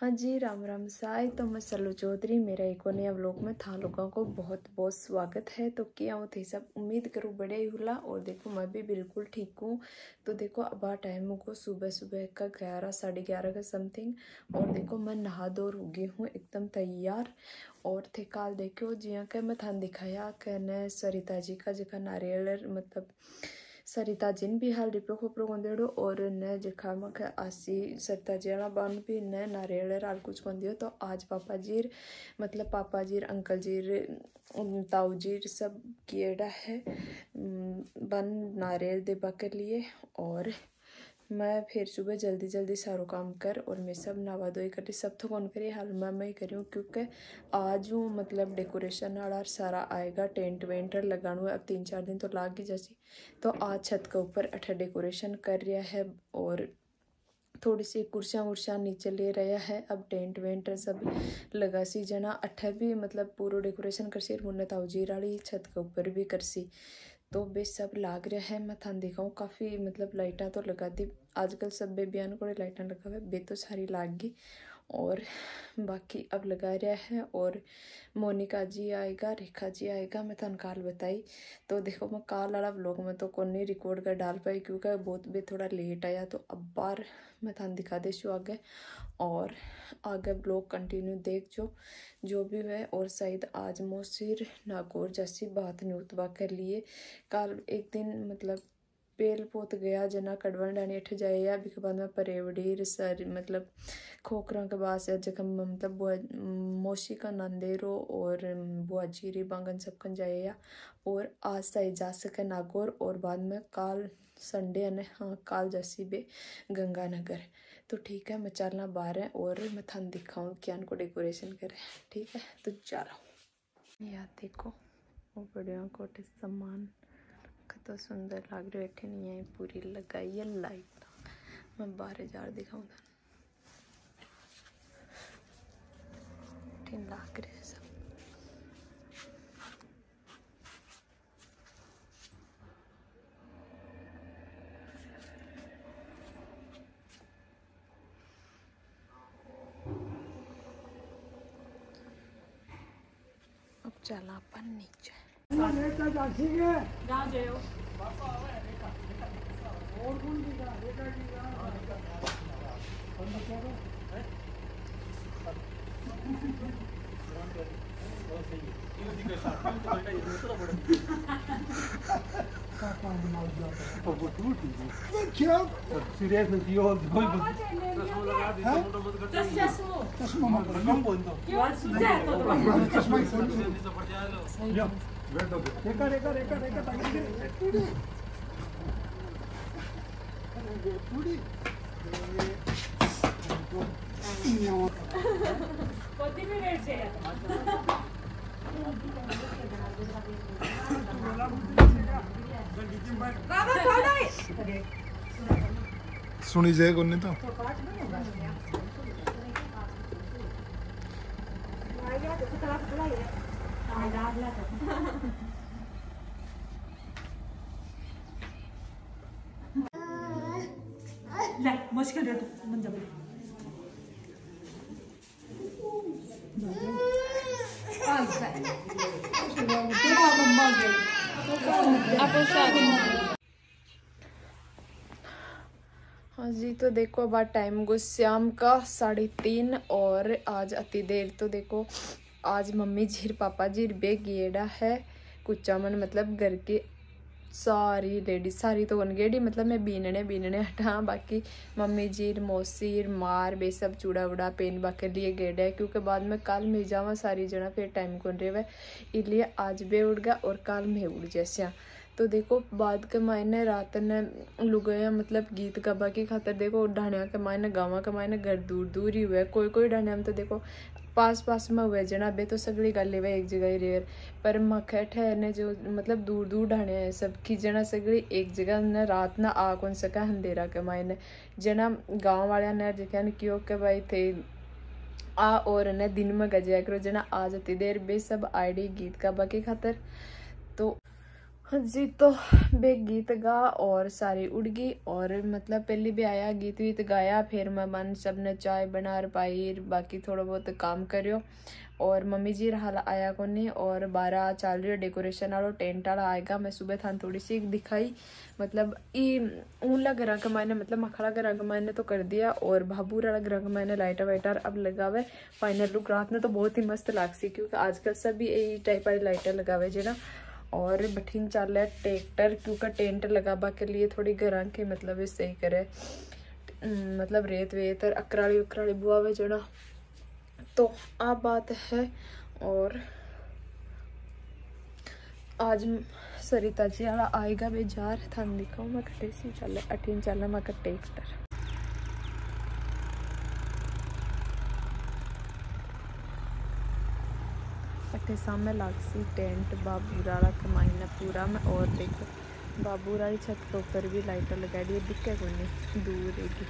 हाँ जी, राम राम साई। तो मैं सल्लू चौधरी, मेरा एक और नया व्लॉग में था लोगों को बहुत बहुत स्वागत है। तो क्या हो थे सब, उम्मीद करूँ बड़े ही हुला। और देखो मैं भी बिल्कुल ठीक हूँ। तो देखो अब टाइम को सुबह सुबह का 11 साढ़े 11 का समथिंग। और देखो मैं नहा धो हो गई हूँ एकदम तैयार। और थे काल देखो जिया के मैं थान दिखाया कहने सरिता जी का जगह नारियल मतलब सरिता जिन भी हाल रिप्रो खोपरो गोंदेड़ो और न जिखा मख आसी सरिता जी बान भी न नारियल हाल कुछ गोंदियो। तो आज पापा जी मतलब पापा जी अंकल जी ताऊ जी सब किएड़ा है बन नारियल देबा के लिए। और मैं फिर सुबह जल्दी जल्दी सारो काम कर और मैं सब नवा धोई करी सब तो कौन करी हाल मैं ही करी हूँ क्योंकि आज वो मतलब डेकोरेशन वाला सारा आएगा टेंट वेंट लगाना हुआ। अब 3-4 दिन तो लाग ही जैसी। तो आज छत के ऊपर अठा डेकोरेशन कर रहा है और थोड़ी सी कुर्सियाँ वुर्सियाँ नीचे ले रहा है। अब टेंट वेंट सब लगा सी जना अठा भी मतलब पूरा डेकोरेशन कर सी मुन्ने ताऊ जी वाली छत के ऊपर भी कर सी। तो बे सब लाग रहा है। मैं थान दिखाऊँ काफ़ी मतलब लाइटा तो लगा दी आजकल सब बेबियान को लाइटा लगा हुआ बे तो सारी लाग गई। और बाकी अब लगा रहा है और मोनिका जी आएगा रेखा जी आएगा मैं थान काल बताई। तो देखो मैं काल वाला व्लॉग में तो कौन नहीं रिकॉर्ड कर डाल पाई क्योंकि बहुत भी थोड़ा लेट आया। तो अब बार मैं थान दिखा देशू आगे और आगे ब्लॉग कंटिन्यू देख जो भी है। और शायद आज मोसिर नागौर जैसी बात नहीं उतवा कर लिए कल एक दिन मतलब पेल पोत गया जना कड़वन डानी अठ जाए या भी के बाद में परेवड़ी सर मतलब खोखरा के बाद से जगह मतलब मोशी का नंदेरो और बुआ जीरी बांगन सबकन जाए या। और आज सही जा सके नागौर और बाद में काल संडे ने हाँ काल जैसी बे गंगानगर। तो ठीक है मैं चलना बाहर है और मैं थान दिखाऊँ क्या को डेकोरेशन करे। ठीक है तो जा रहा हूँ। यार देखो वो बढ़िया कोटे सामान तो सुंदर लग रही बैठे नहीं है पूरी लगाई है लाइट। मैं बाहर जार दिखाऊँ ठीक लग रहे सब। अब चला अपन नीचे सुनी जाए कोनी तो मुश्किल है हाँ जी। तो देखो अब टाइम को शाम का 3:30 और आज अति देर तो देखो आज मम्मी जी पापा जी बे गेड़ा है कुचा मन मतलब घर के सारी लेडीज सारी तो गेड़ी मतलब मैं बीनने हटा बाकी मम्मी जी मौसी मार बे सब चूड़ा वूड़ा पेन बाके लिए गेड़ा है क्योंकि बाद में कल मिल जावा सारी जना फिर टाइम कौन रहे इसलिए आज बे उड़ गया और कल मैं उड़ जैसा। तो देखो बाद के मायने रात ने लुगाया मतलब गीत गाबा की खातर देखो ढाणिया के मायने गाँव के मायने घर दूर दूर ही हुए कोई ढाणिया में तो देखो पास में हुए जना बे तो सगड़ी गल हुए एक जगह ही रेर पर मखे ठहरने जो मतलब दूर दूर ढाणे है सब की जना सगड़ी एक जगह न रात ना आ कौन सका अंधेरा के मायने जना गाँव वाले ने जगह क्यों के भाई थे आ और न दिन में गजाया करो जना आज इतनी देर बे सब आईडी गीत गाबा की खातर। तो जी तो बे गीत गा और सारी उड़ गई और मतलब पहले भी आया गीत वीत गाया, फिर मेहमान सब ने चाय बना पाई, बाकी थोड़ा बहुत काम करियो और मम्मी जी रहा आया को नहीं और 12 चल रही डेकोरेशन वालों टेंट वाला आएगा। मैं सुबह थान थोड़ी सी दिखाई मतलब ऊला घर का मैंने मतलब मखड़ा घर का मैंने तो कर दिया और भाबूर वाला घर का मैंने लाइटर वाइटर अब लगावे। फाइनल लुक रात में तो बहुत ही मस्त लागसी क्योंकि आजकल सभी यही टाइप वाली लाइटर लगावे जो और बठीन चल रहा है ट्रैक्टर क्योंकि टेंट लगाबा के लिए थोड़ी घर के मतलब सही करे मतलब रेत वेत और अकराली उकराली बुआवे जो तो आ बात है। और आज सरिता जी वाला आएगा बेजार थान दिखाऊँ मैं कटे सी चल अठीन चल मैं ट्रैक्टर अठे सामने लागसी टेंट बाबूरा वाला कमाईना पूरा में और देखो बाबूरा वाली छत के ऊपर भी लाइटर लगा दी दिखे कोई नहीं दूर रहेगी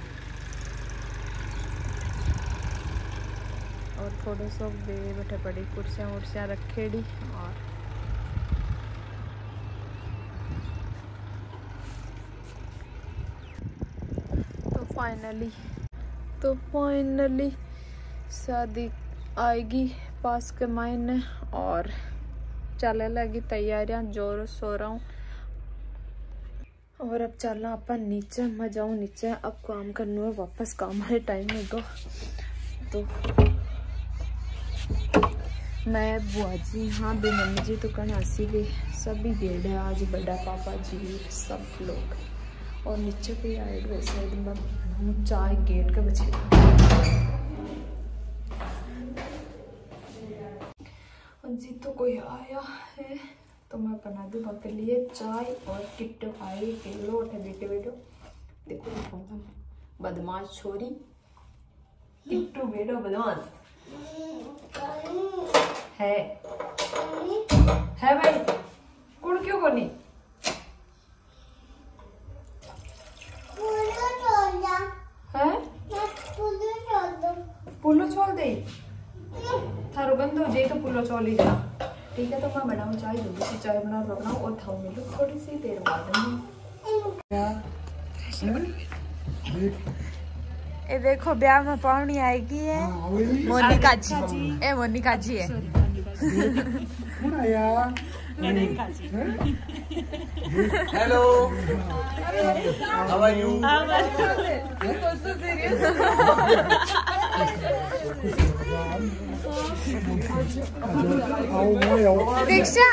और थोड़े सो बे बैठे पड़ी कुर्सियाँ उर्सियाँ रखेड़ी और तो फाइनली शादी आएगी पास के मायने और चलने लगी तैयारियां जोरों शोरों और अब चलना अपन नीचे। मैं जाऊँ नीचे अब काम करना है वापस काम वाले टाइम में गो तो मैं बुआ जी हाँ बे मम्मी जी तो कहना हंसी भी सभी गेड़ है आज बड़ा पापा जी सब लोग और नीचे पे आए वैसे मैं चाय गेट का बचे जी तो कोई आया है तो मैं बना दूँ बाकी लिए चाय और किट्टो आई किलो उठे बेटे बेटो देखो बदमाश छोरी किट्टू बेटो बदमाश है भाई कुड़ क्यों कोनी है पुल्लो छोड़ दे थारो गंदो जे तो पुल्लो छोड़ ली जा ठीक है। तो मैं बनाऊँ चाय जल्दी से चाय बना बनाऊँ और थाऊ मिलूँ थोड़ी सी देर बाद ए देखो ब्याह में पावनी आएगी है मोनिका जी ए मोनिका जी है हेलो हाउ आर यू दीक्षा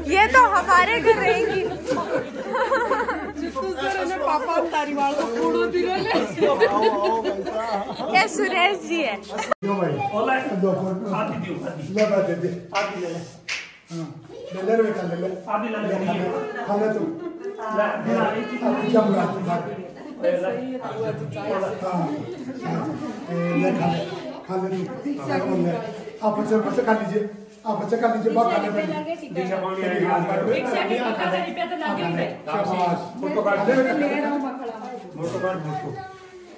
ये तो हमारे घर रहेंगी ये सुरेश जी है आप बच्चे खा लीजिए आप बच्चे खा लीजिए बात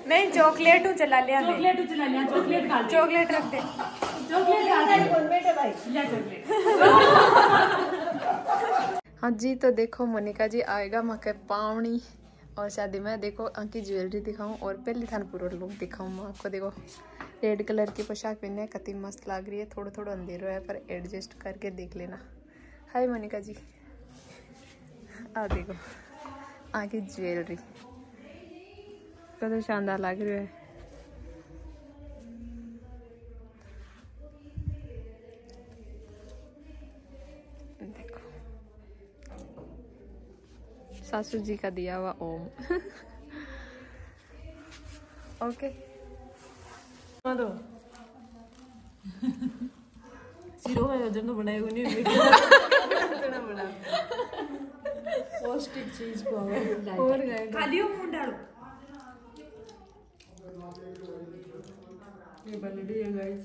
नहीं चॉकलेट चला लिया चॉकलेट रख दे हाँ जी तो देखो मोनिका जी आएगा मके पावनी और शादी में देखो आंकी ज्वेलरी दिखाऊं और पहले थान पूरा लुक दिखाऊं मैं आपको। देखो रेड कलर की पोशाक पहने कितनी मस्त लग रही है थोड़ा थोड़ा अंधेरा है पर एडजस्ट करके देख लेना। हाय मोनिका जी आ देखो आंकी ज्वेलरी तो शानदार लग रही है। देखो सासू जी का दिया हुआ ओम ओके दो सिरो में वजन तो बनाएगा नहीं इतना बड़ा पौष्टिक चीज को और खाली मुंह डालो ये बन रही है गाइस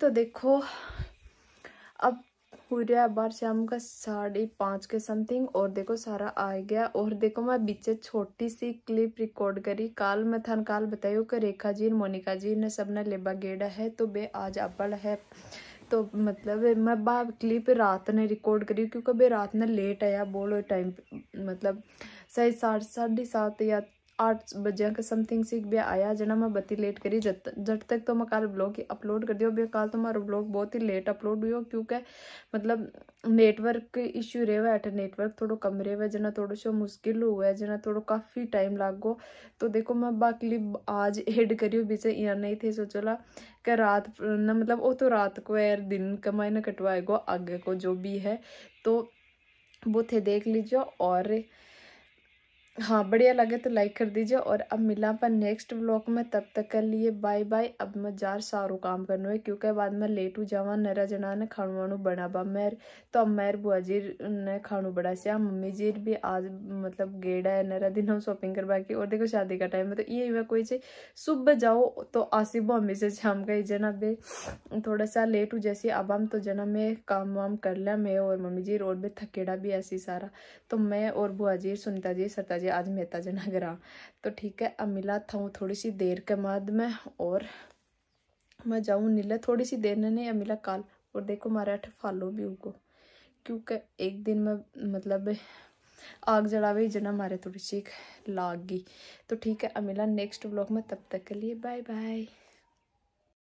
तो देखो अब हो रहा है बार शाम का 5:30 के समथिंग, और देखो सारा आ गया। और देखो मैं बीच छोटी सी क्लिप रिकॉर्ड करी। काल मैं थान काल बतायो कि रेखा जी मोनिका जी ने सबने लेबा गेड़ा है, तो बे आज अब्बल है। तो मतलब मैं बा क्लिप रात ने रिकॉर्ड करी, क्योंकि बे रात ने लेट आया बोलो टाइम, मतलब सही 7:30 या 8 बजे के समथिंग से भी आया जना। मैं बत्ती लेट करी जब तक तो मैं कल ब्लॉग अपलोड कर दियो। बे कल तो हमारा ब्लॉग बहुत ही लेट अपलोड हुई, क्योंकि मतलब नेटवर्क इश्यू रहे है, नेटवर्क थोड़ा कम रहे है जना, थोड़ा सो मुश्किल हुआ है जना, थोड़ा काफ़ी टाइम लागो। तो देखो मैं बाकी आज एड करी बीच यहाँ नहीं थे सोचला कि रात न मतलब वो तो रात को यार दिन कमाई न कटवाएगो आगे को जो भी है, तो वो थे देख लीजिए। और हाँ बढ़िया लगे तो लाइक कर दीजिए। और अब मिला अपन नेक्स्ट व्लॉग में, तब तक के लिए बाय बाय। अब मैं जार सारू काम करना है, क्योंकि बाद में लेट हो जावा। नरा जना ने खाणु वाणु बनाबा मेर, तो अब मेर बुआ जी ने खाणु बड़ा से मम्मी जी भी आज मतलब गेड़ा है नरा दिन हम शॉपिंग करवा के। और देखो शादी का टाइम है तो ये हुआ कोई से सुबह जाओ तो आसिबो हमें से शाम का ही जना बे थोड़ा सा लेट हो जैसे। अब हम तो जना में काम वाम कर लिया मैं और मम्मी जी, और भी थकेड़ा भी ऐसी सारा। तो मैं और बुआ जी सुनीता जी सरता जी आज मेहता जना गरा। तो ठीक है अब मिला था थोड़ी सी देर के बाद में, और मैं जाऊँ नीले थोड़ी सी देर ने अब मिला काल। और देखो हमारे अठ फालो भी उगो, क्योंकि एक दिन में मतलब आग जलावे जना मारे थोड़ी सी लाग गई। तो ठीक है अब मिला नेक्स्ट व्लॉग में, तब तक के लिए बाय बाय।